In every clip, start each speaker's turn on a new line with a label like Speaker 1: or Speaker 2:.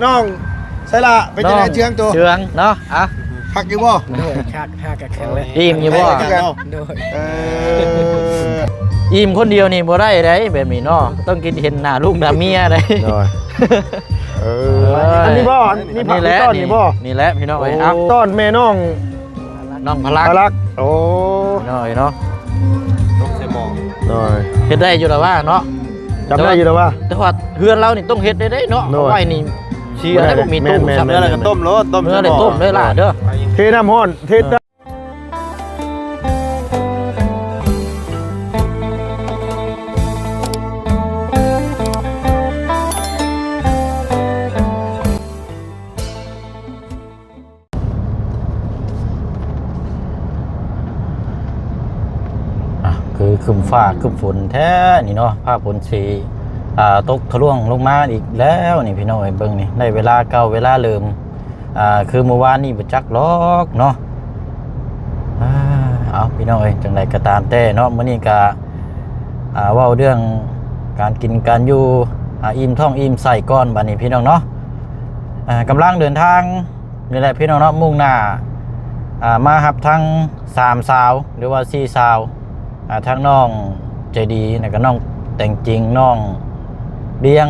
Speaker 1: น้องใช่ละเป็นจังได๋เชืองตัว
Speaker 2: เชืองเนาะอ่ะ
Speaker 1: พักอยู่บ่
Speaker 3: โดยค่ากับแข็งเลย
Speaker 2: อิ่มอยู่บ่
Speaker 3: โดย
Speaker 1: เออ
Speaker 2: อิ่มคนเดียวนี่บ่ได้เด้แบบนี้เนาะต้องกินเห็นหน้าลูกหน้าเมียเด้
Speaker 1: เอออันนี้บ่นี่ผัก
Speaker 2: แหละ
Speaker 1: ต้นนี่บ่
Speaker 2: นี่แหละพี่น้องเอ้ยเอ้า
Speaker 1: ต้นแม่น้อง
Speaker 2: น้องพลัก
Speaker 1: พลักโอ้
Speaker 2: พี่น้องเอ้ยเนาะ
Speaker 4: ต้องใส่หม้อ
Speaker 1: หน่อย
Speaker 2: เฮ็ดได้อยู่แล้วว่าเนาะ
Speaker 1: จำได้อยู่แล้วว่า
Speaker 2: แต่ว่าเฮือนเรานี่ต้องเฮ็ดได้เนาะ
Speaker 1: โน่
Speaker 2: เอาไว้นี่เชียร์ได้บ่มีตู้
Speaker 1: แม่น
Speaker 2: ซับ
Speaker 4: เนื้ออะไรก็ต้มรสต้ม
Speaker 2: เนื้อได้ต้มได้ล่ะเด้อ
Speaker 1: เทน้ำร้อนเทน้ำ
Speaker 2: คือครึ้มฟ้าครึ้มฝนแท้นี่เนาะฟ้าฝนสีตกทะลวงลงมาอีกแล้วนี่พี่น้องเอ้ยเบิ่งนี่ได้เวลาเก่าเวลาเริ่มคือเมื่อวานนี่บ่จักล็อกเนาะเอาพี่น้องเอ้ยจังไดก็ตามแต่เนาะมื้อนี้ก็เว้าเรื่องการกินการอยู่อิ่มท้องอิ่มใส่ก่อนบัดนี้พี่น้องเนาะกำลังเดินทางนี่แหละพี่น้องเนาะมุ่งหน้ามารับทั้ง3สาวหรือว่า4สาวทั้งน้องใจดีแล้วก็น้องแต่งจริงน้องเบียง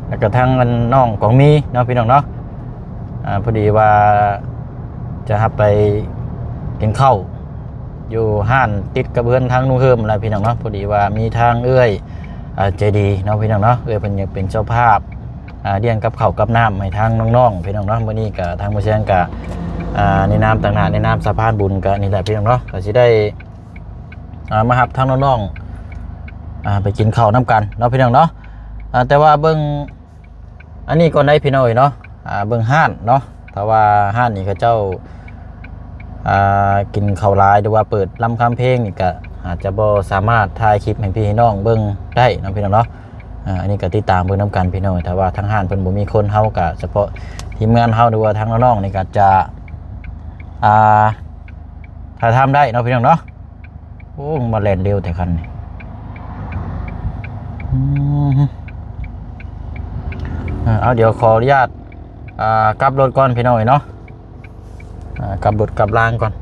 Speaker 2: แล้วก็ทั้งน้องของมีเนาะพี่น้องเนาะพอดีว่าจะหับไปกินข้าวอยู่ห้านติดกับเพื่อนทางนุ่งเฮิมอะไรพี่น้องเนาะพอดีว่ามีทางเอื้อยใจดีเนาะพี่น้องเนาะเอื้อยเป็นเจ้าภาพเลี้ยงกับข้าวกับน้ำให้ทางน้องๆพี่น้องเนาะมื้อนี้ก็ทางมื้อเช้าก็ในนามต่างๆในนามสะพานบุญก็นี่แหละพี่น้องเนาะก็สิได้มาหับทางน้องๆไปกินข้าวน้ำกันเนาะพี่น้องเนาะแต่ว่าเบิ่งอันนี้ก่อนได้พี่น้องเนาะเบิ่งห้านเนาะถ้าว่าห้านนี่เขาเจ้ากินข้าวหลายหรือว่าเปิดลำคำเพลงนี่ก็อาจจะบ่สามารถถ่ายคลิปให้พี่น้องเบิ่งได้เนาะพี่น้องเนาะอันนี้ก็ติดตามเบิ่งน้ำกันพี่น้องแต่ว่าทางห้านเพิ่นบ่มีคนเฮาก็เฉพาะทีมงานเฮาหรือว่าทางน้องๆนี่ก็จะถ่ายทำได้เนาะพี่น้องเนาะโอ้มาแล่นเร็วแต่คันนี่เอาเดี๋ยวขออนุญาตกลับรถก่อนพี่น้องเนาะกลับรถกลับรางก่อน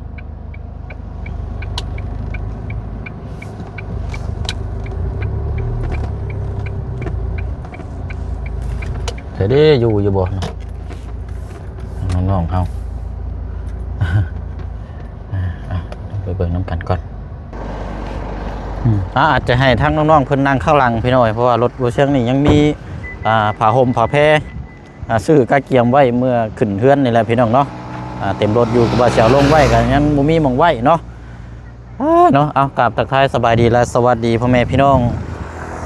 Speaker 2: เดี๋ยวได้อยู่บ่น้องๆเขาไปเบิ่งน้ำกันก่อนอาจจะให้ทั้งน้องๆเพิ่นนั่งข้างหลังพี่น้อยเพราะว่ารถบัวเชียงนี่ยังมีผ้าห่มผ้าแพรซื้อกะเกียมไว้เมื่อขึ้นเฮือนนี่แหละพี่น้องเนาะเต็มรถอยู่กับว่าเสียวลงไว้กันยังบ่มีหม่องไว้เนาะเอากราบทักทายสบายดีและสวัสดีพ่อแม่พี่น้อง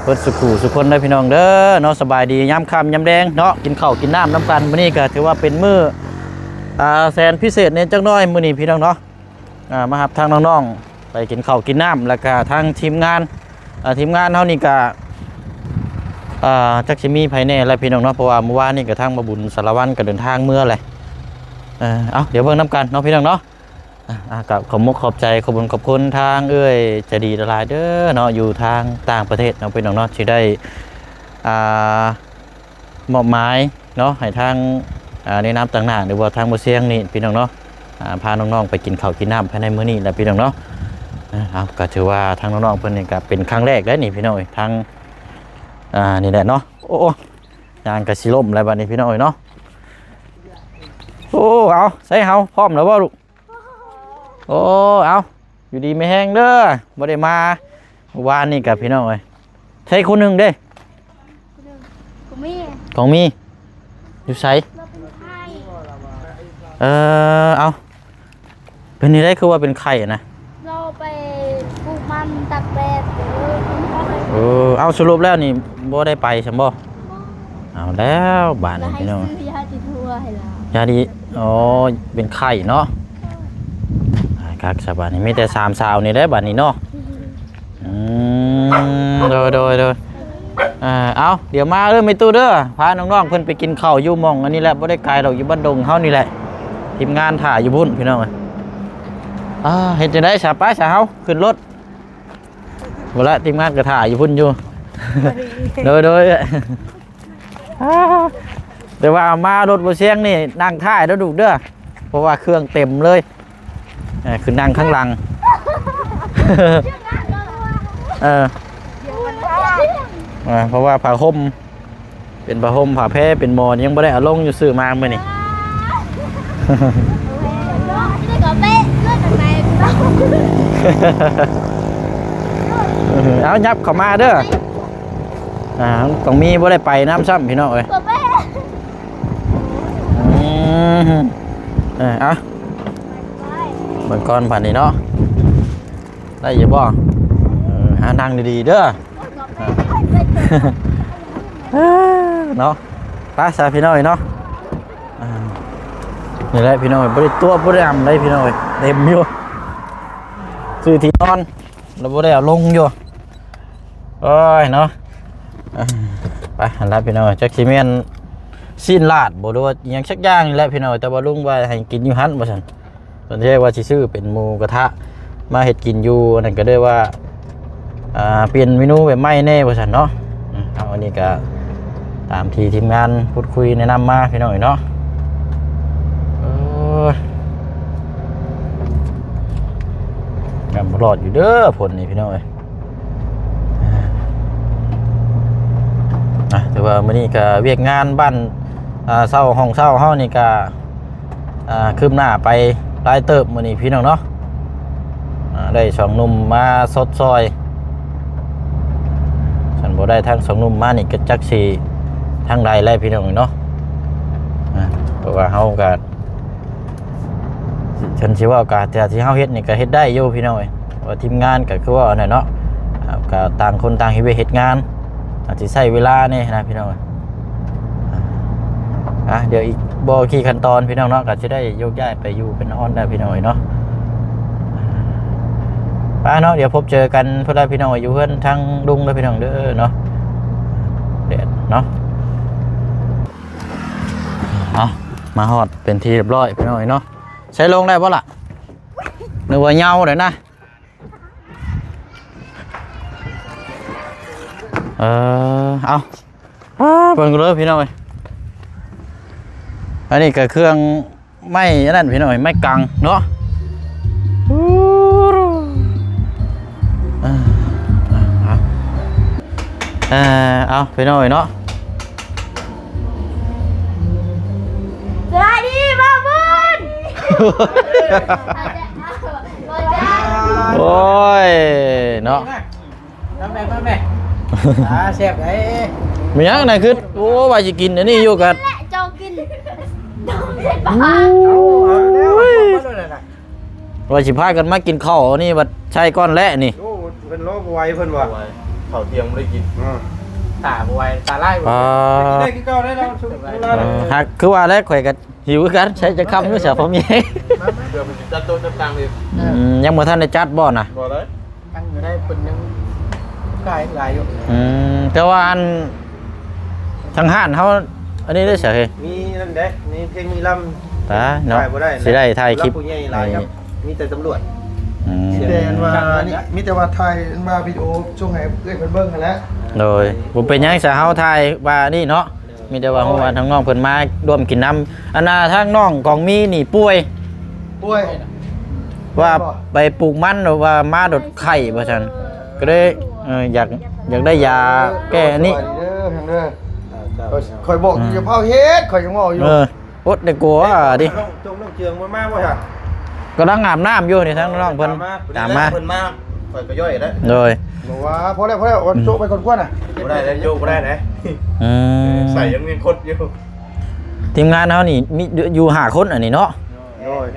Speaker 2: เพิ่นสุขคนได้พี่น้องเด้อเนาะสบายดียามค่ำยามแดงเนาะกินข้าวกินน้ำน้ำกันมื้อนี้ก็ถือว่าเป็นมื้อแสนพิเศษเนี่ยจักหน่อยมื้อนี้พี่น้องเนาะมารับทางน้องๆไปกินข้าวกินน้ำแล้วก็ทางทีมงานเฮานี่ก็จักสิมีภายในอะไรพี่น้องเนาะเพราะว่าเมื่อวานนี่กระทั่งมาบุญสารวัตรก็เดินทางเมื่อไรเอาเดี๋ยวเบิ่งน้ำกันเนาะพี่น้องเนาะกับขอบมุกขอบใจขอบคุณขอบคุณทางเอ้ยจะดีละลายเด้อเนาะอยู่ทางต่างประเทศเนาะพี่น้องเนาะที่ได้มอบหมายเนาะให้ทางในน้ำต่างๆหรือว่าทางมือเสียงนี่พี่น้องเนาะพาน้องๆไปกินข้าวกินน้ำภายในมื้อนี้แหละพี่น้องเนาะก็ถือว่าทางน้องๆเพิ่นนี่ก็เป็นครั้งแรกแล้วนี่พี่น้องทางนี่แหละเนาะโอ้ยางกระสิล่มอะไรบ้านี้พี่น้อยเนาะโอ้เอาใส่เฮาพร้อมแล้วบ่ลูกโอ้เอาอยู่ดีไม่แห้งเด้อบ่ได้มาวานนี่กับพี่น้อยใช่คนหนึ่งเด้ของมีอยู่ไสเอาเป็นนี่ได้คือว่าเป็นไข่นะ
Speaker 5: เราไปปลูกมันตักแดด
Speaker 2: เอาสรุปแล้วนี่บ่ได้ไปใช่บ่เอาแล้วบ้านนี่พี่น้อง
Speaker 5: ยาติดทั่วให้เรา
Speaker 2: ยาดีอ๋อเป็นไข่เนาะครับสบายนี่มีแต่3สาวนี่ได้บ้านนี้เนาะโดยเอาเดี๋ยวมาไม่ตู้เด้อพาน้องๆเพิ่นไปกินข้าวอยู่หม่องอันนี้แหละบ่ได้ไกลดอกอยู่บ้านดงเฮานี่แหละทีมงานถ่ายอยู่พุ่นพี่น้องเห็นจะได้สาป้าสาเฮาขึ้นรถหมดละทีมงานก็ถ่ายอยู่พุ่นอยู่โดย แต่ว่ามารถบ่เสียงนี่นั่งท้ายแล้วดูเด้อเพราะว่าเครื่องเต็มเลยคือนั่งข้างหลัง เพราะว่าผ้าห่มเป็นผ้าห่มผ้าแพรเป็นหมอนยังบ่ได้เอาลงอยู่ซื้อมามื้อนี้
Speaker 5: นี่ก็เป๊ะเลือดจากไหนต้อง
Speaker 2: เอายับเข้ามาเด้อต้องมีบ่ได้ไปน้ำซ้ำพี่น้องเอ้ย
Speaker 5: ก็เป๊ะ
Speaker 2: เอาเบิ่งก่อนผ่านนี่เนาะได้อยู่บ่หานั่งดีๆเด้อเนาะไปซะพี่น้อยเนาะนี่แหละพี่น้อยบ่ได้ตัวบ่ได้อำได้พี่น้อยเต็มอยู่ซื้อที่นอนแล้วบ่ได้เอาลงอยู่โอ้ยเนาะไปหันละพี่น้อยจักสิแม่นสิ้นลาดบ่รู้ว่าอิหยังสักอย่างนี่แหละพี่น้อยแต่ว่าลุงว่าให้กินอยู่หั่นว่าซั่นตอนแรกว่าสิซื้อเป็นหมูกระทะมาเฮ็ดกินอยู่นั่นก็ได้ว่าเปลี่ยนเมนูแบบใหม่แน่ว่าซั่นเนาะเอาอันนี้ก็ตามที่ทีมงานพูดคุยแนะนำมาพี่น้อยเนาะกันรอดอยู่เด้อผลนี่พี่น้อยแต่ว่ามื้อนี้ก็เวียกงานบ้านเช่าห้องเช่าเฮานี่ก็คืบหน้าไปหลายเติบมื้อนี้พี่น้องเนาะได้สองหนุ่มมาสดซอยฉันบ่ได้ทั้งสองหนุ่มมานี่ก็จักสิทางใดแลพี่น้องเนาะเพราะว่าเฮาก็ฉันสิว่าก็แต่ที่เฮาเฮ็ดนี่ก็เฮ็ดได้อยู่พี่น้องว่าทีมงานก็คือว่านั่นเนาะก็ต่างคนต่างเฮ็ดงานอาจจะใช้เวลานี่นะพี่น้องเดี๋ยวอีกบ่กี่ขั้นตอนพี่น้องเนาะก็จะได้โยกย้ายไปอยู่เป็นออนได้พี่น้องเนาะเนาะเดี๋ยวพบเจอกันเพื่อนพี่น้องอยู่เพื่อนทางดุงเลยพี่น้องเด้อเนาะเด็ดเนาะมาฮอดเป็นที่เรียบร้อยพี่น้องเนาะใช้ลงได้ป่ะล่ะนึกว่าเหงาเลยนะเอาเบิ่งเลยพี่น้องอันนี้ก็เครื่องไม้นั่นพี่น้องไม้กังเนาะเอาพี่น้องเนาะ
Speaker 5: สวัสดีบ้าบุญ
Speaker 2: โอ้ยเนาะ
Speaker 3: น้ำแม่แซ่บไอ้
Speaker 2: มีอย่างไหนคือโอ้ว่าจะกินอันนี้อยู่กัน
Speaker 5: และจองกินจองเสร็จปะ
Speaker 2: ว่าสิพากันมากินข้าวนี่บัดใช่ก้อนแร่นี่
Speaker 4: โอ้เป็นโรคไวเพิ่นว่าข้าวเที่ยงไม่ได้กิน
Speaker 3: ตาบวยตาไล่บวย
Speaker 4: ได้กินข้าวได้แล้วชุบเ
Speaker 2: หากคือว่าแล้วข่อยก็หิวกันใช้จะคำอยู่เสียผมยัง
Speaker 4: ดี๋ยวมันจัดโต๊ะจัดตังเลย
Speaker 2: ยังบ่ทันได้จัดบ่น่ะ
Speaker 4: บ่ได้
Speaker 3: ตั้งอยู่ได้เป็นยังกายหลายอยู่
Speaker 2: แต่ว่าอันทางห้านเขาอันนี้ได้เสียเฮ้ย
Speaker 4: มีนั่นเด้มีเพลงมีลำ
Speaker 2: ตาเนาะ
Speaker 4: บ่ได้
Speaker 2: สิได้ถ่ายคลิป
Speaker 4: ผู้ใหญ่หลายครับมีแต่ตำรวจ
Speaker 1: มีแต่ว่านี่มีแต่ว่าถ่ายมาวิดีโอช่วงไหนเอ้ยเพิ่นเบิ่งกันแล้ว
Speaker 2: โดยบ่เป็นหยังซะเฮาถ่ายว่านี่เนาะมีแต่ว่าเฮาว่าทางน้องเพิ่นมาร่วมกินน้ำอันน่ะทางน้องของมีนี่ป่วย
Speaker 1: ป่วย
Speaker 2: ว่าไปปลูกมันหรือว่ามาดดไข่ว่าซั่นก็เลยอยากได้ยาแก้อันนี้
Speaker 1: เด้อเด้อข่อยบอกอย่าเผาเฮ็ดข่อยยังบอกอยู่
Speaker 2: อดได้กลัวดิ
Speaker 4: จงน้องเจืองมากๆบ่ฮะ
Speaker 2: ก็นั่งอาบน้ำอยู่นี่ทั้งน้องเพิ่นตามมา
Speaker 4: เพิ่นมาข่อยก็ย่อยได้
Speaker 2: โดย
Speaker 1: บอกว่าพอแล้ววันโจ๊กไปก่อนกว่าน่ะ
Speaker 4: บ่ได้แล้วโยกบ่ได้นะ ใส่ยังมีคดอยู่
Speaker 2: ทีมงานเฮานี่มีอยู่5คนอันนี้เนาะ
Speaker 4: โอ้ย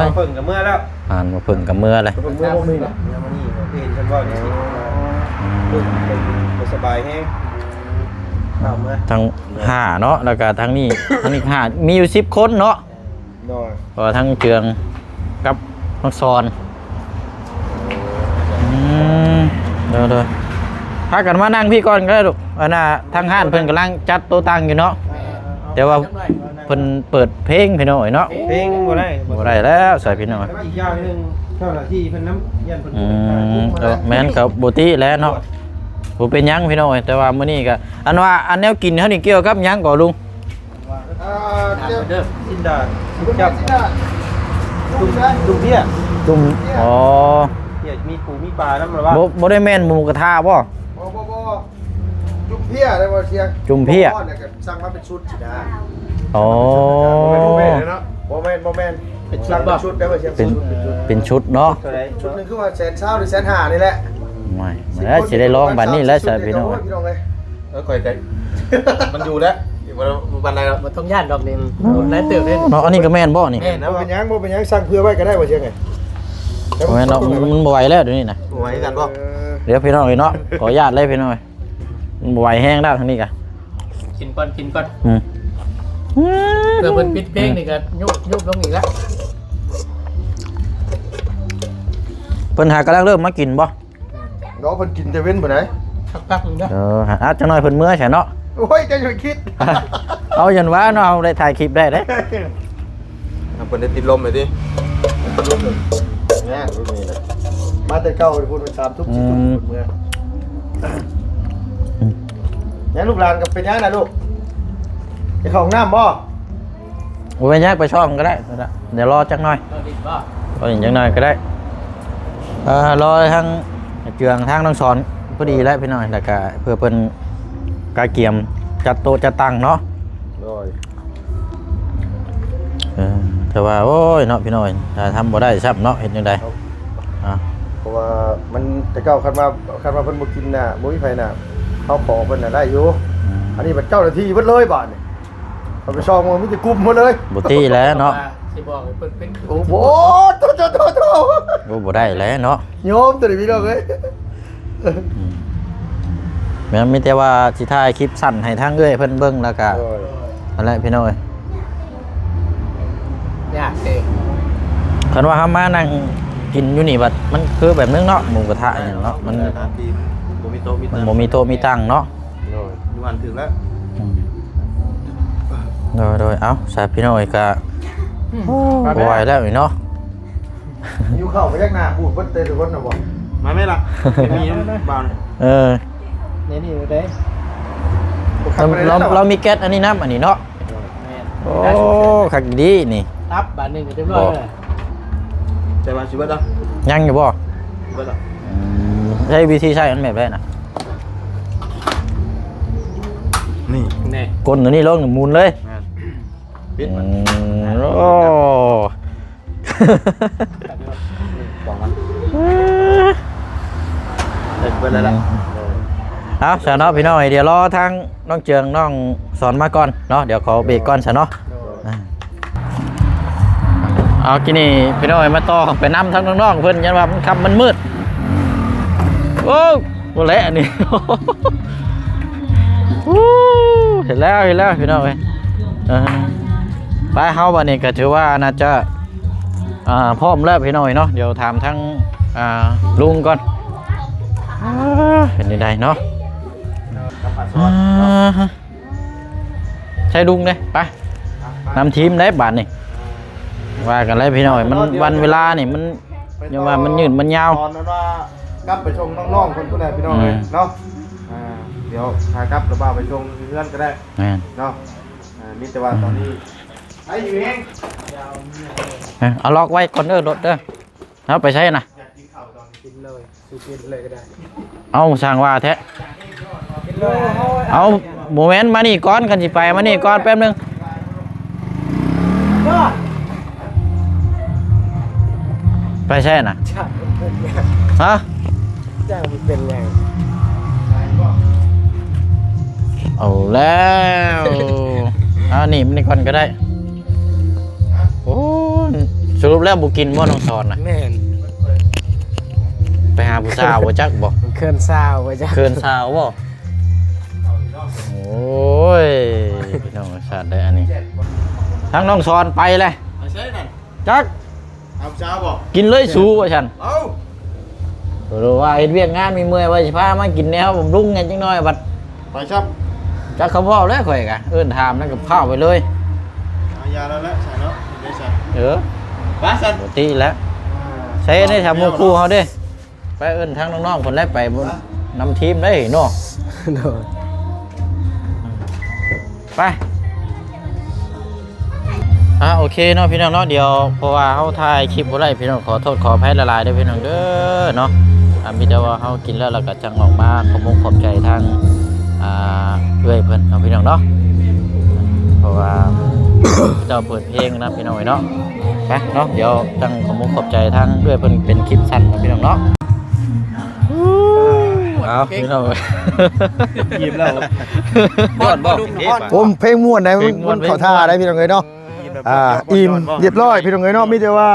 Speaker 4: มาเพิ่งกับเมื่อแล้ว
Speaker 2: ผ่านมาเพิ่งกับเมื่อเลย
Speaker 4: เพิ่งเมื่อบ่มีน่ะมานี่เพลงฉันว่านี่บ่สบายแฮงเอามา
Speaker 2: ทั้ง5เนาะแล้วก็ทั้งนี้ทั้งนี้5มีอยู่10คนเนาะ
Speaker 4: น้อย
Speaker 2: เพราะว่าทั้งเจืองกับน้องซอนเด้อพากันมานั่งพี่ก่อนก็ได้ลูกอันน่ะทางห้านเพิ่นกำลังจัดโต๊ะตั้งอยู่เนาะแต่ว่าเพิ่นเปิดเพลงพี่น้อยเนาะ
Speaker 4: เพลงบ่ได้
Speaker 2: บ่ได้แล้วใส่พี่น้อย
Speaker 4: แล้วอีกอย่างหนึงเจ้าหน้าที่เพิ่นน้ำยันเพิ่น
Speaker 2: แม่นกับบ่ติแล้วเนาะ บ่เป็นหยังพี่น้องเอ้ยแต่ว่ามื้อนี้ก็อันว่าอันแนวกินเฮานี่เกี่ยวกับหยังก่อลุง
Speaker 1: เดี๋ยว
Speaker 3: เด้อ
Speaker 1: สินดาจับดุเพี้ย
Speaker 2: จุ่มอ๋อ
Speaker 1: เพี้ยมีปูมีปลาน้ำหรือว่า
Speaker 2: บ่ได้แม่นหมูกระทะบ่
Speaker 1: บ่จุ่มเพี้ยได้บ่เชียง
Speaker 2: จุ่มเพี้ย
Speaker 1: ก้อนเนี่ยก็สั่งมาเป็นชุดสินะ
Speaker 2: อ๋อ
Speaker 4: บ่แม่นเลยเนาะ
Speaker 1: บ่แม่นสั่งเป็นชุดได้บ่เชียง
Speaker 2: เป็นชุดเนาะ
Speaker 1: ชุดหนึงคือว่า100,000หรือ150,000นี่แหละ
Speaker 2: ไม่แล้วสิได้ลองบัดนี้แล้วสิพี่น้อง
Speaker 1: พี่น้องเลย
Speaker 4: คอยใจมันอยู่แล้ววันไหนแล้ว
Speaker 3: บ่ต้องย่านดอกนี่หลายเติบเด้
Speaker 2: เนาะอันนี้ก็แม่นบ่นี่
Speaker 3: แม่น
Speaker 1: บ่เป็นหยังบ่เป็นหยังสั่งเพื่อไว้ก็ได้บ่เชียงไง
Speaker 2: บ่แม่นเนาะมันบ่ไหวแล้วเดี๋ยวนี้นะ
Speaker 4: ไว้กันบ่
Speaker 2: เดี๋ยวพี่น้องเอ้ยเนาะขออนุญาตเลยพี่น้องเอ้ยมันบ่ไหวแห้งแล้วทางนี้กะ
Speaker 3: กินก่อน
Speaker 2: อืม
Speaker 3: เพื่อเพิ่นปิดเพลงนี่ก็ยุบลงอีกแล้ว
Speaker 2: เพิ่นหากำลังเริ่มมากินบ่
Speaker 1: น้องเพิ่นกินแต่เว้นบ่ไหน
Speaker 3: สักพักนึงเด้อ
Speaker 2: อาจจะน้อยเพิ่นเมื่อใช่เนาะ
Speaker 1: โอ้ยจะอยู่คิด
Speaker 2: เอายันว่าเนาะเอาได้ถ่ายคลิปได้เด้
Speaker 4: เพิ่นได้ติดลมเลยดิ
Speaker 1: เนี่ยไม่มีเลยมาแต่เก่าพูดเป็น3 ทุ่ม4 ทุ่มเมื่อเนี่ยลูกหลานกับเป็นยังนะลูกไปเข้าห้องน้ำบ่
Speaker 2: บ่เป็นหยังไปช่องก็ได้เดี๋ยวรอจักหน่อย
Speaker 3: เราดิบ่
Speaker 2: รออีกจักหน่อยก็ได้รอทางเจืองทางน้องสอนพอดีแล้วพี่น้อยแล้วก็เพื่อเพิ่นกาเกียมจัดโต๊ะจัดตั้งเนาะ
Speaker 1: โอ้ย
Speaker 2: แต่ว่าโอ้ยเนาะพี่น้อยถ้าทำบ่ได้ซับเนาะเฮ็ดจังไดอ่ะ
Speaker 1: เพราะว่ามันแต่เก่าคันมาเพิ่นบ่กินน่ะบ่มีไผน่ะเขาขอเพิ่นน่ะได้อยู่อันนี้มันเจ้าหน้าที่เบิดเลยบาดนี่เขาไปซ่อมมันมีแต่กลุ่มหมดเลย
Speaker 2: บ่ตีแล้วเนาะ
Speaker 3: สิบอกให้เพิ่นเป็น
Speaker 1: โอ้โหโต
Speaker 2: โอ้บ่ได้แล้วเนาะ
Speaker 1: โยมตัวนี้พี่น้องเอ้ย
Speaker 2: แม่นมีแต่ว่าสิถ่ายคลิปสั้นให้ทางเอ้อยเพิ่นเบิ่งแล้วก็นั่นแหละพี่น้อย
Speaker 3: ยากเด้
Speaker 2: คันว่าเฮามานั่งกินอยู่นี่บัดมันคือแบบนึงเนาะหมูกระทะอย่างเนาะมัน
Speaker 4: บ่มีโต๊ะมี
Speaker 2: มันบ่มีโต๊ะมีตั้งเนาะ
Speaker 4: อยู่อันถึงแล้ว
Speaker 2: โดยเอ้าสาพี่น้อยก็บ่ไหวแล้วนี่เนาะ
Speaker 1: อยู่เข้าไปยักหน้าพูดเพิ่นเตะทุกคนน่ะบ่
Speaker 4: มาไหม่ล่ะมีบ้าน
Speaker 3: นี่เด้
Speaker 2: เรามีแก๊สอันนี้น้ำอันนี้เนาะ
Speaker 3: แม่น
Speaker 2: โอ้คักดีนี่
Speaker 3: ตับบาทนึงก็เรียบร้อยแล้ว
Speaker 4: ใจว่าชีวิตอ่ะ
Speaker 2: ยังอยู่บ่
Speaker 4: ชีวิตอ่ะ
Speaker 2: ใช้วิธีใช้อันแบบได้น่ะ
Speaker 4: นี่
Speaker 3: แน่
Speaker 2: กลตัวนี้ลงหมุนเลย
Speaker 4: ปิดมัน
Speaker 2: โอ้
Speaker 4: บอกมันเด็กเบิดแล้วล่ะ
Speaker 2: เอาซะเนาะพี่น้อยเดี๋ยวรอทางน้องเจืองน้องสอนมาก่อนเนาะเดี๋ยวขอเบรกก่อนซะเนาะเอากินนี่พี่น้อยมาต่อไปนำทั้งน้องๆเพิ่นยันว่ามันค่ำมันมืดโอ้บ่แลอันนี้ เห็นแล้วพี่น้องเอ้ยไปเฮาบัดนี้ก็ถือว่าน่าจะพร้อมแล้วพี่น้อยเนาะเดี๋ยวถามทั้งลุงก่อนเป็นยังไงเนาะใช่ลุงเด้ไปนำทีมได้บาทนี่ว่ากันเลยพี่น้อยมันวันเวลานี่มันอย่าว่ามันยืดมันยาว
Speaker 1: ตอนนั้นว่ากลับไปชมน้องๆคนผู้ใดพี่น้องเลยเนาะเดี๋ยวพากลับหรือว่าไปชมเพื่อนก็ได้
Speaker 2: แม่น
Speaker 1: เนาะมีแต่ว่าตอนนี้ไอ้อยู่เอง
Speaker 2: เอาล็อกไว้ก่อนเด้อรถเด้อเอาไปใช้นะ
Speaker 3: กินเลยสูกินเลยก็ได้
Speaker 2: เอาสร้างว่าแท้
Speaker 3: กินเลย
Speaker 2: เอาโมเมนต์มานี่ก่อนกันสิไปมานี่ก่อนแป๊บนึงไปใช่น่ะ
Speaker 3: จ้า
Speaker 2: ฮะ
Speaker 3: จ้างมันเป็นไง
Speaker 2: เอาแล้วนี่มันนี่ก่อนก็ได้โอ้สรุปแล้วบุกินบ่น้องสอนน่ะ
Speaker 3: แม่น
Speaker 2: ไปหาผู้สาวบ่จักบ่
Speaker 3: มันเคลื่อนซาวว่าจ้ะ
Speaker 2: เคินสาวบ่โอ้ยพี่น้องชาติได้อันนี้ทั้งน้องสอนไปเลย
Speaker 4: ใช่นั่น
Speaker 2: จัก
Speaker 4: เอาเช้าบอก
Speaker 2: กินเลยสู้ว่าฉัน
Speaker 4: เอา
Speaker 2: รู้ว่าเฮ็ดเวียกงานมีเมื่อยว่าสิพามากินแนวผมรุ่งไงจังน้อยบัด
Speaker 4: ไปชับ
Speaker 2: จักเขาเว้าแล้วข่อยกะเอิ้นถามนั่นกับข้าวไปเลย
Speaker 4: เอายาแล้วละใส่เนาะได้ใส่
Speaker 2: บ้าสันปกติแล้วใช้ได้ทำหมู่คู่เฮาเด้ไปเอิ้นทางน้องๆเพิ่นไล่ไปบ่ นำทีมได้เนาะ
Speaker 1: โดย
Speaker 2: ไปโอเคเนาะพี่น้องเนาะเดี๋ยวเพราะว่าเฮาถ่ายคลิปบ่ได้พี่น้องขอโทษขออภัยละลายเด้อพี่น้องเด้อเนาะมีแต่ว่าเฮากินแล้วเราก็จังออกมาขอบใจทางเอื้อยเพิ่นเนาะพี่น้องเนาะเพราะว่า เจ้าเปิดเพลงนะพี่น้องเนาะไปเนาะเดี๋ยวจังขอบใจทางเอื้อยเพิ่นเป็นคลิปสั้นเนาะพี่น้องเนาะเอาพี่น้อง
Speaker 4: ยิ้มแล้ว
Speaker 3: บอลบ่บอล
Speaker 1: ผมเพลงม่วนได้มันเข้าท่าได้พี่น้องเอ้ยเนาะอิ่มเรียบร้อยพี่น้องเอ้ยเนาะมีแต่ว่า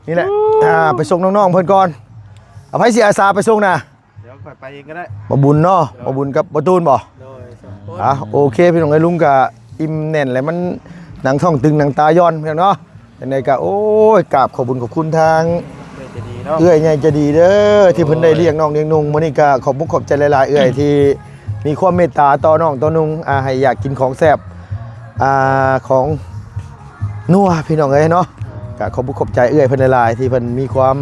Speaker 1: นี่แหละไปส่งน้องๆเพิ่นก่อนเอาไผสิอาสาไปส่งนะ
Speaker 4: เดี๋ยวค่อยไปเองก็ได้
Speaker 1: บ่บุญเนาะบ่บุญกับบ่ตูนบ่โอเคพี่น้องเอ้ยลุงก็อิ่มแน่นแล้วมันหนังท้องตึงหนังตาย้อนพี่น้องเนาะจังได๋ก็โอ้ยกราบขอบคุณทางเอื้อยใหญ่จะดีเด้อที่เพิ่นได้เลี้ยงน้องเลี้ยงนุ่งมื้อนี้ก็ขอบใจหลายๆเอื้อยที่มีความเมตตาต่อน้องต่อนุ่งให้อยากกินของแซ่บของนัวพี่น้องเอ้ยเนาะก็ขอบใจเอื้อยเพิ่นหลายๆที่เพิ่นมีความ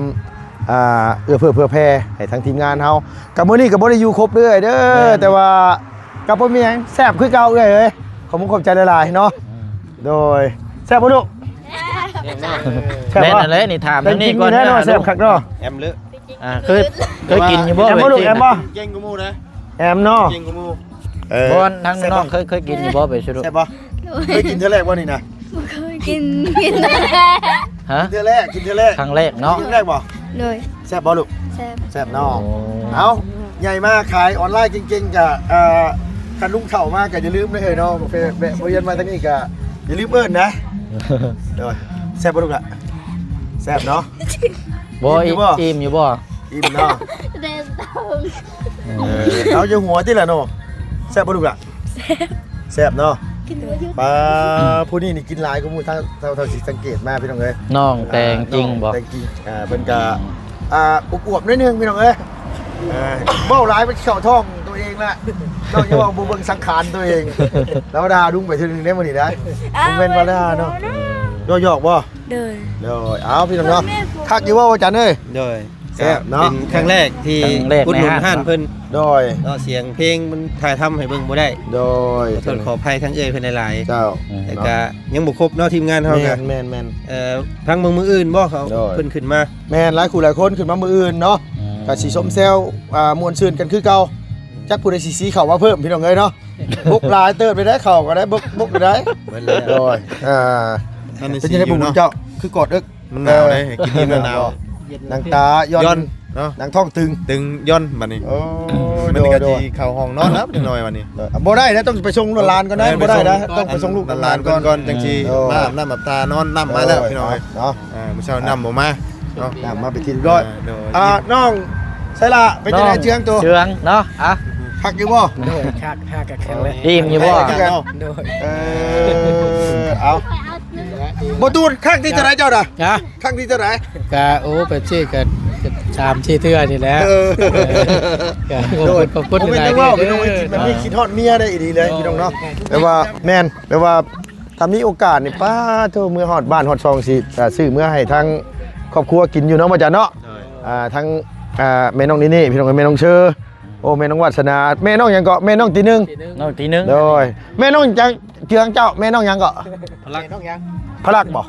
Speaker 1: เอื้อเพื่อแผ่ให้ทั้งทีมงานเฮากับมื้อนี้ก็บ่ได้อยู่ครบเด้อเด้อแต่ว่ากับบ่มีหยังแซ่บคือเก่าเอื้อยเอ้ยขอบใจหลายๆเนาะโดยแซ่บบ่ลูก
Speaker 2: แม่นอะไรนี่ถามนี่ก่อน
Speaker 1: แน่นอนแซ่บคักเนาะ
Speaker 4: แอมเลอะ
Speaker 2: เคยกินอยู่บ่
Speaker 1: แอมบ่ลูกแอมบ่
Speaker 4: เก่งกูมูนะ
Speaker 1: แอมเนาะ
Speaker 4: เก่งกูมู
Speaker 2: บ่ทั้งน้องเคยกินอยู่บ่ไปชุด
Speaker 1: แซ่บบ่เคยกินเทื่อแรกบ่นี่นะ
Speaker 5: เคยกิน
Speaker 2: ฮะ
Speaker 1: เทื่อแรกกินเทื่อแรก
Speaker 2: ครั้งแรกเนาะ
Speaker 1: กินเทื่อแรกบ่
Speaker 5: เลย
Speaker 1: แซ่บบ่ลูก
Speaker 5: แซ่บ
Speaker 1: แซ่บเนาะเอาใหญ่มากขายออนไลน์เก่งๆกับคันลุงเฒ่ามากก็อย่าลืมเด้อเนาะแวะเวียนมาทางนี้ก็อย่าลืมเอิ้นนะเด้อแซ่บบ่ลูกล่ะแซ่บเนาะ
Speaker 2: บ่อิ่มอยู่บ่
Speaker 1: อิ่มเนาะ
Speaker 5: เดนตอง
Speaker 1: เอาจะหัวติล่ะเนาะแซ่บบ่ลูกล่ะแซ่บเนาะ
Speaker 5: กินหัวยุบ
Speaker 1: ปลาผู้นี้นี่กินหลายกว่าหมู่เท่าสิสังเกตมาพี่น้องเอ้ย
Speaker 2: น้องแตงจริงบ่
Speaker 1: แตงจริงเพิ่นก็อวบๆนิดนึงพี่น้องเอ้ยเบ้าหลายมันเข้าท้องตัวเองละนอกจากว่าบ่เบิ่งสังขารตัวเองแล้วดาดุ้งไปทีนึงได้มื้อนี้ได้บ่แม่นว่าดาเนาะย่อๆบ่
Speaker 5: เดิน
Speaker 1: เดี๋ยวเอาพี่น้องเนาะคักอยู่ว่าอาจารย์เอ้ย
Speaker 4: โดย
Speaker 1: แซ่บเนาะ
Speaker 4: เป็นครั้งแรกที่อุดหนุนห้านเพิ่น
Speaker 1: โดย
Speaker 4: เนาะเสียงเพลงมันถ่ายทำให้เบิ่งบ่ได้
Speaker 1: โดย
Speaker 4: ขอโทษขออภัยทั้งเอ่ยเพิ่นหลาย
Speaker 1: เจ้า
Speaker 4: ๆแต่ก็ยังบ่ครบเนาะทีมงานเฮา
Speaker 1: แม่
Speaker 4: ก็
Speaker 1: นแม่นแม่น
Speaker 4: ทั้งเมืองมืออื่นบ่เขา
Speaker 1: โดย
Speaker 4: เพิ่นขึ้นมา
Speaker 1: แม่นหลายคู่หลายคนขึ้นมามื้ออื่นเนาะก็สิชมแซวม่วนซื่นกันคือเก่าจักผู้ใดสิสีเข้ามาเพิ่มพี่น้องเอ้ยเนาะบุกหลายเติบไปได้เข้าก็ได้บุกไปได้
Speaker 4: เบิ่นแล้ว
Speaker 1: โดย
Speaker 4: ท่านนี่
Speaker 1: เป็น
Speaker 4: สิ
Speaker 1: ยังไง
Speaker 4: อ
Speaker 1: บุ
Speaker 4: ยู่
Speaker 1: ญ
Speaker 4: เนาะ
Speaker 1: เจ้าคือกอดเอิก
Speaker 4: มันหนาวเลยกินนี่มันหนาว
Speaker 1: หนังตาย้
Speaker 4: ย้
Speaker 1: อ
Speaker 4: อน นเนาะ
Speaker 1: หนังท้องตึง
Speaker 4: ตึงย่อนบัดนี้
Speaker 1: โอ้
Speaker 4: มัน
Speaker 1: โด
Speaker 4: นี่
Speaker 1: ย
Speaker 4: ก็
Speaker 1: โด
Speaker 4: สิ
Speaker 1: ย
Speaker 4: เข้าห้องนอนแล้วจังหน่อยวันนี้
Speaker 1: บ่ได้นะต้องไปส่งลูกหลานก่อนนะบ่ได้นะต้องไปส่งลูก
Speaker 4: หลานก่อนจังสิ
Speaker 1: โอ้
Speaker 4: มาอาบน้ำอาบตานอนน้ำมาแล้วพี่น้อย
Speaker 1: เนาะ
Speaker 4: มื้อเช้าน้ำบ่มาเนาะ
Speaker 1: น้ำมาไปกินร้อย
Speaker 4: โดย
Speaker 1: น้องใช่ละเป็นยังไงเจียงตัว
Speaker 2: เชืองเนาะอ่ะ
Speaker 1: พักอยู่บ่
Speaker 3: โดยคักคักกับแข็งเลย
Speaker 2: อิ่มอยู่บ่
Speaker 3: โดย
Speaker 1: เอาบ่ตูนข้างที่จะไหนเจ้าน่ะ
Speaker 3: จ้ะ
Speaker 1: ข้างที่จะไหน
Speaker 3: กะโอ้ไปชี้กันชามชี้เทื่อนี่แหล้ว
Speaker 1: โดย
Speaker 3: ขอบคุณ
Speaker 1: ผมเป็น
Speaker 3: หลา
Speaker 1: จั
Speaker 3: ย
Speaker 1: งว่า
Speaker 3: ๆ
Speaker 1: พี่น้องกินแบบนี้คิดฮอดเมียได้อีดีเลยพี่น้องเนาะแต่ว่าแม่นแต่ว่าถ้ามีโอกาสนี่ป้าโทเมื่อฮอดบ้านฮอดซองสิซื้อเมื่อให้ทั้งครอบครัวกินอยู่เนาะมาจ้ะเนาะทั้งแม่น้องนี่พี่น้องแม่น้องเชอโอ้แม่น้องวาสนาแม่น้องหยังเกาะแม่น้องตีหนึง
Speaker 2: น้องทีนึง
Speaker 1: โดยแม่น้องจังเจืองเจ้าแม่น้องหยังเกาะ
Speaker 3: พลังต้องยัง
Speaker 1: พลักบ่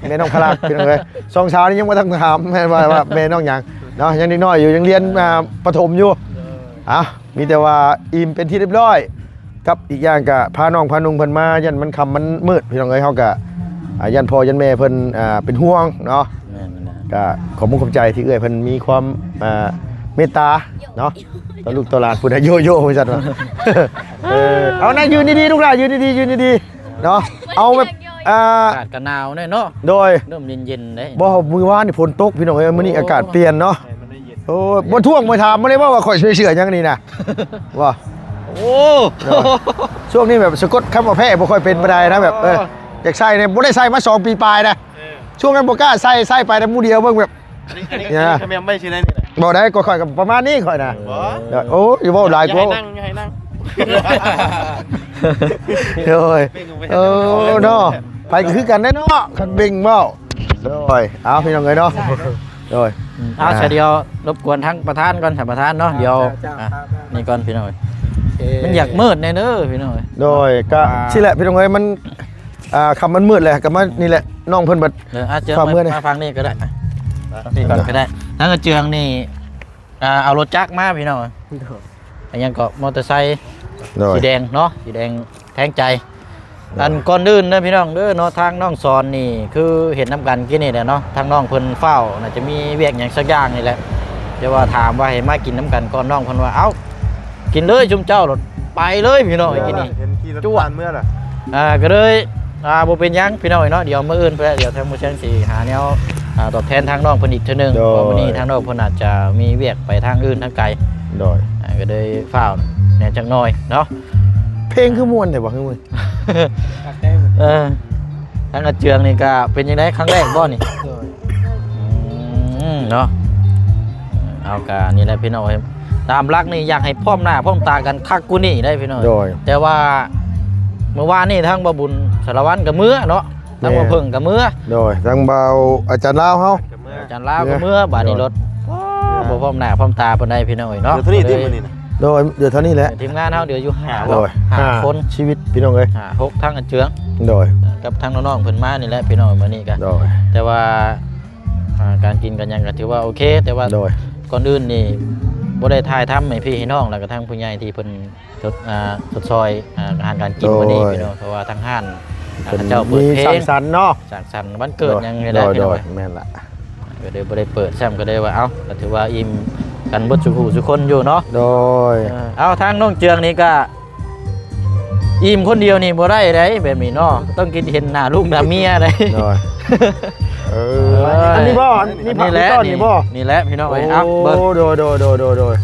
Speaker 1: แม่น้องพลักพี่น้องเอ้ยซองเช้านี่ยังบ่ทันถามแม่ว่าแม่น้องหยังเนาะยังเด็กน้อยอยู่ยังเรียนประถมอยู่มีแต่ว่าอิ่มเป็นที่เรียบร้อยกับอีกอย่างก็พาน้องพานุ่งเพิ่นมายันมันค่ำมันมืดพี่น้องเอ้ยเฮาก็ยันพ่อยันแม่เพิ่นเป็นห่วงเนาะก็ขอบคุณขอบใจที่เอื้อยเพิ่นมีความเมตตาเนาะต่อลูกต่อหลานพูดให้โยโย่ว่าซั่นว่าเอานะยืนดีๆลูกหลานยืนดีๆยืนดีๆเนาะเอาแบบ
Speaker 2: อากาศก็หนาวเนาะ
Speaker 1: โดย
Speaker 2: เริ่มเย็นๆเด้
Speaker 1: บ่มื้อวานนี่ฝนตกพี่น้องเอ้ยมื้อนี้อากาศเปลี่ยนเนาะโอ้ยบ่ท่วงบ่ถามบ่ได้ว่าข่อยเชื่อหยังนี่นะว่า
Speaker 2: โอ้
Speaker 1: ช่วงนี้แบบสะกดคำว่าแพ้บ่ค่อยเป็นบ่ได้นะแบบอยากใส่เนี่ยบ่ได้ใส่มา2ปีปลายนะช่วงนั้นบ่กล้าใส่ไปแต่มื้อเดียวเบิ่งแบบ
Speaker 4: นี่ทำไมไม่ชื่อได้นี่แหละ
Speaker 1: บ่ได้ก็ค่อยกับประมาณนี้ค่อยนะ
Speaker 4: บ่
Speaker 1: โอ้ยเว้าหลายกว่า
Speaker 4: อย่าให้นั่ง
Speaker 1: โอ้ยเนาะไปก็คือกันได้เนาะคันเบ่งเว้าโอ้ยเอาพี่น้องเอ้ยเนาะ โดย
Speaker 2: เอาเดี๋ยวรบกวนทั้งประธานก่อนท่านประธานเนาะเดี๋ยวนี่ก่อนพี่น้อยมันอยากมืดแน่เด้อพี่น้อย
Speaker 1: โดยก็สิแหละพี่น้องเอ้ยมันคำมันมืดเลยก็มานี่แหละน้องเพิ่นบัด
Speaker 2: อาจจะ
Speaker 1: ความมืดเนี่ย
Speaker 2: มาฟังนี่ก็ได้นี่ก่อนก็ได้ทั้งกระเจืองนี่เอารถจักรมาพี่น้อยอันยังก็มอเตอร์ไซค์
Speaker 1: โดย
Speaker 2: สีแดงเนาะสีแดงแทงใจอันก่อนอื่นนะพี่น้องเด้อเนาะทางน้องสอนนี่คือเห็นน้ำกันกินนี่แหละเนาะทางน้องเพิ่นเฝ้าน่าจะมีเวียกอย่างสักอย่างนี่แหละจะว่าถามว่าเห็นมากินน้ำกันก่อนน้องเพิ่นว่าเอ้ากินเลยชุมเจ้ารถไปเลยพี่น้องกินนี่
Speaker 4: เห็นขี่รถ
Speaker 2: จ้ว
Speaker 4: ผ่านเมื่อล่ะ
Speaker 2: ก็เลยบ่เป็นหยังพี่น้องเนาะเดี๋ยวมื้ออื่นเพิ่นเดี๋ยวทางผู้เชี่ยวชาญสิหาแนวตอบแทนทางน้องเพิ่นอีกเทื่อนึงเพราะวันนี้ทางน้องเพิ่นอาจจะมีเวียกไปทางอื่นทางไกล
Speaker 1: โดย
Speaker 2: ก็เลยเฝ้าแหน่จักหน่อยเนาะ
Speaker 1: เพลงคือม่วนแต่บ่คือม่วน
Speaker 2: ทางกระเจืองนี่ก็เป็นยังไงครั้งแรกบ่นี่เนาะเอากะนี่แหละพี่น้องตามรักนี่อยากให้พร้อมหน้าพร้อมตากันคักกูนี่ได้พี่น้อง
Speaker 1: โดย
Speaker 2: แต่ว่าเมื่อวานนี่ทั้งบ่บุญสารวัตรกับมื้อเนาะทั้งบ่เพิ่งกับมื้อ
Speaker 1: โดยทางเบาอาจารย์ลาวเฮา
Speaker 4: กับเมื่อ
Speaker 2: อาจารย์ลาวกับมื้อบาดนี้รถบ่พร้อมหน้าพร้อมตาปานใดพี่น้องเนาะ
Speaker 4: เดี๋ยวเท่านี้ที่มันนี่นะ
Speaker 1: โดยเดี๋ยวเท่านี้แหละ
Speaker 2: ทีมงานเฮาเดี๋ยวอยู่5
Speaker 1: โดย
Speaker 2: 5คน
Speaker 1: ชีวิตพี่น้องเอ้ย
Speaker 2: 6ทั้งกระเจือง
Speaker 1: โดย
Speaker 2: กับทั้งน้องๆเพิ่นมานี่แหละพี่น้องมื้อนี้ก็
Speaker 1: โดย
Speaker 2: แต่ว่าการกินกันยังก็ถือว่าโอเค แต่ว่า
Speaker 1: โดย
Speaker 2: ก่อนอื่นนี่บ่ได้ทายทำให้พี่ให้น้องแล้วก็ทั้งผู้ใหญ่ที่เพิ่นทดซอยอาหารการกินวันนี้พี่น้องเพราะว่าทั้งห้านเจ้าเปิด
Speaker 1: มี
Speaker 2: เพล
Speaker 1: สัง
Speaker 2: ง
Speaker 1: สรรค์เนาะ
Speaker 2: จากสันวันเกิดยังไง
Speaker 1: โด
Speaker 2: ได้
Speaker 1: ย
Speaker 2: พี่
Speaker 1: โด
Speaker 2: น้อง
Speaker 1: ยแม่นละ
Speaker 2: ก็เลยบ่ได้เปิดแซมก็ได้ว่าเอ้าก็ถือว่าอิ่มกันเบิดสุขสุคนอยู่เนาะ
Speaker 1: โดย
Speaker 2: เอาทางน้องเจืองนี่ก็อิ่มคนเดียวนี่บ่ได้เด้แบบนี้เนาะต้องกินเห็นหน้าลูกหน้าเมียได้
Speaker 1: โดยอันนี้บ่นี่ผัก
Speaker 2: แหละ
Speaker 1: ต้นนี่บ่
Speaker 2: นี่แหละพี่น้องเอ้ยเอาเบิ่ง
Speaker 1: โดยโดย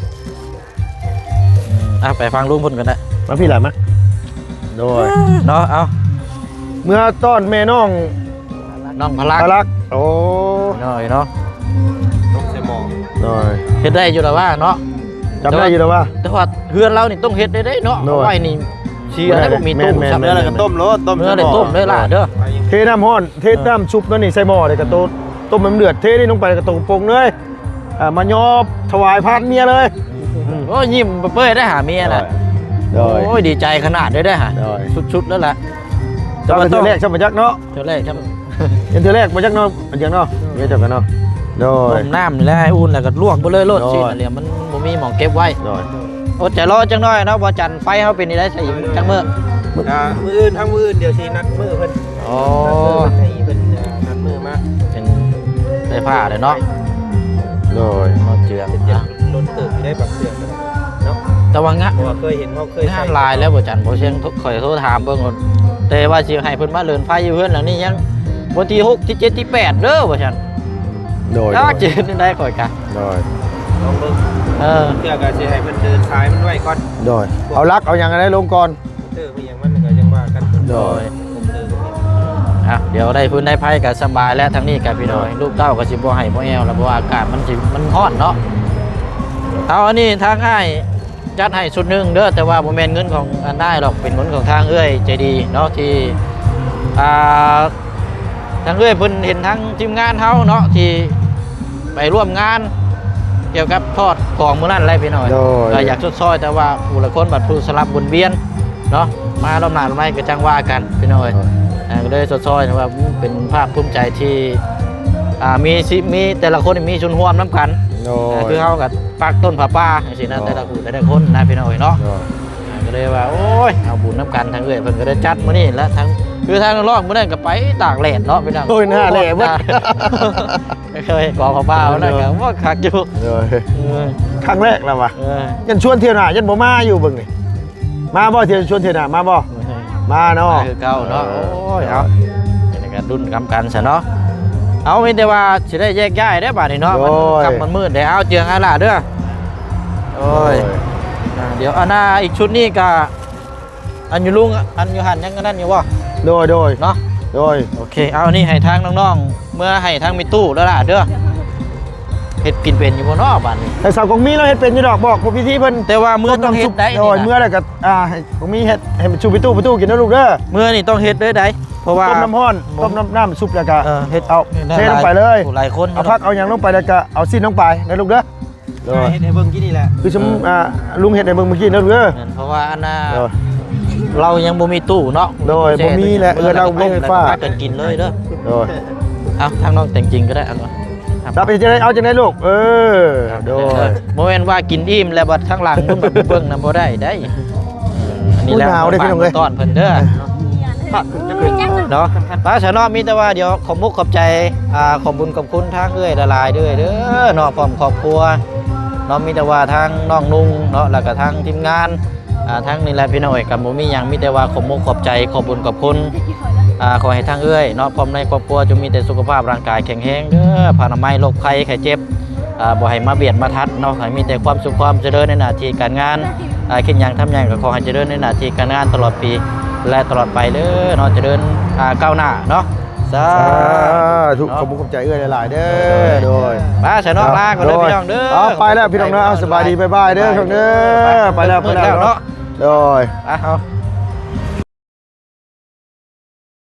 Speaker 2: ไปฟังลุงเพิ่นกันได้
Speaker 1: มาพี่หลานมาโดย
Speaker 2: เนาะเอา
Speaker 1: เมื่อต้อนแม่น้อง
Speaker 2: น้องพลัก
Speaker 1: พลักโอ้
Speaker 2: หน่อยเนาะ
Speaker 4: ต้องใส่หมอ
Speaker 1: โดย
Speaker 2: เฮ็ดได้อยู่แล้วว่าเนาะ
Speaker 1: จำได้อยู่แล้วว่า
Speaker 2: แต่ว่าเฮือนเรานี่ต้องเฮ็ดได้เนาะ
Speaker 1: โน่
Speaker 2: เอาไว้นี่เชียร์ได้บ่มีตู้
Speaker 1: แม่นๆ
Speaker 2: ซับ
Speaker 4: เมื่อไรก็ต้มรสต้ม
Speaker 2: เมื่อได้ต้มได้ล่ะเด้อ
Speaker 1: เทน้ำห้อนเทน้ำชุบนั่นนี่ใส่หม้อเลยกระโตต้มมันเดือดเทนี่ลงไปกระโตปงเลยมายอบถวายพานเมียเลย
Speaker 2: โอ้ยยิ้มเปื่อยได้หาเมียน่ะ
Speaker 1: โดย
Speaker 2: โอ้ยดีใจขนาดได้หา
Speaker 1: โดย
Speaker 2: ชุดๆแล้วล่ะ
Speaker 1: เจ้าเป็นเธอแรกใช่ไหมจักเนาะ
Speaker 2: เท่าแรกครับ
Speaker 1: เป็นเธอแรกมาจักเนาะมันจังเนาะเมียจักกันเนาะโดย
Speaker 2: ต้มน้ำนี่แหละให้อุ่นแล้วก็ลวกไปเลยโลด
Speaker 1: โน่
Speaker 2: สินั่นแหละมันบ่มีหม้องเก็บไว้
Speaker 1: โดย
Speaker 2: อดใจรอจังน้อยเนาะบ่จันไฟเฮาเป็นนี่ได้ใส่จังมื้อ
Speaker 4: มืออื่นทั้งมืออื่นเดี๋ยวสินัดมือเพิ่น
Speaker 2: โอ้
Speaker 4: ให้เพิ่นนัดมือมา
Speaker 2: เป็นไฟฟ้าเลยเนาะ
Speaker 1: โดย
Speaker 2: เนาะเจือง
Speaker 4: เดี๋ยวรถตึกได้ปรับเสื่อมกันเนาะ
Speaker 2: แต่ว่างะ
Speaker 4: เพราะว่าเคยเห็นเขาเคย
Speaker 2: งานลายแล้วบ่จันบ่เชียงข่อยโทรถามเบิ่งก่อนแต่ว่าสิให้เพิ่นมาเลินไฟอยู่เพิ่นหลังนี้ยังวันที่6ที่7ที่8เด้อบ่จัน
Speaker 1: โดย
Speaker 2: ถ้าเจอได้ข่อยกะ
Speaker 1: โดย
Speaker 4: ลองเบิ่ง
Speaker 2: เออ
Speaker 4: เพื่อก็สิให้เพิ่นเดินสายมันไว้ก่อน
Speaker 1: โดยเอาลักเอาอย่างอะไรลงก่อน
Speaker 4: เตอร์มีหยังมันก็ยังว่ากัน
Speaker 1: โดย
Speaker 4: ผมเดินตรงนี้
Speaker 2: เดี๋ยวได้พื้นได้ไผก็สบายแล้วทั้งนี้กับพี่น้อยลูกเต้าก็สิบ่ให้บ่แอวแล้วเพราะว่าอากาศมันร้อนเนาะเอาอันนี้ทางอ้ายจัดให้ชุดหนึงเด้อแต่ว่าบ่แม่นเงินของอันได้หรอกเป็นเงินของทางเอ้ยใจดีเนาะที่ทางเอ้ยเพิ่นเห็นทั้งทีมงานเฮาเนาะที่ไปร่วมงาน เกี่ยวกับทอดของมื้อนั้นอะไรพี่น้อย
Speaker 1: โดย
Speaker 2: ก็อยากชดซอยแต่ว่าผู้ละคนบัดผู้สลับวนเวียนเนาะมารอบหน้ารอบไหนก็จังว่ากันพี่น้อยก็เลยชดซอยนะว่าเป็นภาพภูมิใจที่มีแต่ละคนมีชุนร่วมน้ำกัน
Speaker 1: โดย
Speaker 2: คือเฮากับปักต้นผ้าป่าจังซี่นะแต่ละผู้แต่ละคนนะพี่น้อยเนาะ
Speaker 1: โดย
Speaker 2: ก็เลยว่าโอ้ยเอาบุญน้ำกันทางเอ้ยเพิ่นก็ได้จัดมื้อนี้แล้วทั้งคือทางรอบมื้อนั้นก็ไปตากแดดเนาะพี่น้อง
Speaker 1: โอ้ยหน้าแหล่เบิด
Speaker 2: ไม่เคยกองผ้าป่านั่นก็ว่าคักอยู่
Speaker 1: โดย
Speaker 2: เออ
Speaker 1: ครั้งแรกแล้ววะ
Speaker 2: เออ
Speaker 1: ยันชวนเที่ยวหน้ายันบ่มาอยู่เบิ่งนี่มาบ่เที่ยวชวนเที่ยวหน้ามาบ่มาเนาะ
Speaker 2: คือเก่าเนาะโอ้ยเอาเป็นการดุนกำกันซะเนาะเอามีแต่ว่าสิได้แยกย้ายได้บัดนี้เนาะมันกำมันมืดได้เอาเจืองอาล่ะเด้อโอ้ยเดี๋ยวอันหน้าอีกชุดนี้ก็อันอยู่ลุงอันอยู่หันยังนั่นอยู่บ่
Speaker 1: โดย
Speaker 2: เนาะ
Speaker 1: โดย
Speaker 2: โอเคเอานี่ให้ทางน้องๆเมื่อให้ทางมีตู้แล้วล่ะเด้อเฮ็ดกินเป็นอยู่บ่เนาะบัดนี้
Speaker 1: แต่สาวกงมีเราเฮ็ดเป็นอยู่ดอกบอกพวกพี่ๆเพิ่น
Speaker 2: แต่ว่าเมื่อต้องเฮ็ดได้
Speaker 1: โดยเมื่อแล้วก็ให้กงมีเฮ็ดให้มันชูประตูกินนะลูกเด้อ
Speaker 2: เมื่อนี่ต้องเฮ็ดเด้อได้ เพราะว่า
Speaker 1: ต้มน้ำร้อนต้มน้ำซุปแล้วก็
Speaker 2: เฮ็ด
Speaker 1: เอาเทลงไปเลย
Speaker 2: หลายคน
Speaker 1: เอาพักเอาอย่างลงไปแล้วก็เอาซีนลงไปนะลูกเด้อโดย
Speaker 3: เฮ็ดให้เบิ่งกินนี่แหละ
Speaker 1: คือฉันลุงเห็ดในเบิ่งเมื่อกี้นะลูกเด้อ
Speaker 2: เพราะว่าอันน่ะ
Speaker 1: โดย
Speaker 2: เรายังบ่มีตู้เนาะ
Speaker 1: โดยบ่มีแหละเราลงไฟฟ้า
Speaker 2: พกันกินเลยเด้อ
Speaker 1: โดย
Speaker 2: เอาทางน้องแต่งจริงก็ได้เอาเนาะ
Speaker 1: รับไปจะได้เอาจังได๋ลูกโดย
Speaker 2: บ่แม่นว่ากินอิ่มแล้วบัดข้างหลังพุ่นแบบเบิ่งนำบ่ได้อันนี้แล้ว
Speaker 1: หนาวเด้อพี่น้องเอ้ย
Speaker 2: ต้อนเพิ่นเด้อ เนาะป้าชะเนาะมีแต่ว่าเดี๋ยวขอบมุกขอบใจขอบบุญขอบคุณทางเอ้ยละลายเด้อเด้อเนาะพร้อมครอบครัวเนาะมีแต่ว่าทางน้องนุ่งเนาะแล้วก็ทางทีมงานทางนี่แหละพี่น้องเอ้ยกับบ่มีหยังมีแต่ว่าขอบมุกขอบใจขอบบุญขอบคุณขอให้ทางเอ้ยเนาะพร้อมในครอบครัวจงมีแต่สุขภาพร่างกายแข็งแรงเด้อผ่านามัยโรคภัยไข้เจ็บบ่ให้มาเบียดมาทัดเนาะให้มีแต่ความสุขความเจริญในหน้าที่การงานคิดหยังทำหยังก็ขอให้เจริญในหน้าที่การงานตลอดปีและตลอดไปเด้อเนาะเจริญก้าวหน้าเนาะสา
Speaker 1: ทุกขอบคุณขอบใจหลายๆเด้อโดย
Speaker 2: มาชะเนาะลาก่อนเด้อพี่น้องเด้อ
Speaker 1: เอาไปแล้วพี่น้องเด้อเอาสบายดีบ๊ายบายเด้อพี่น้องเด้อไปแล้ว
Speaker 2: เนาะ
Speaker 1: โดย
Speaker 2: เอา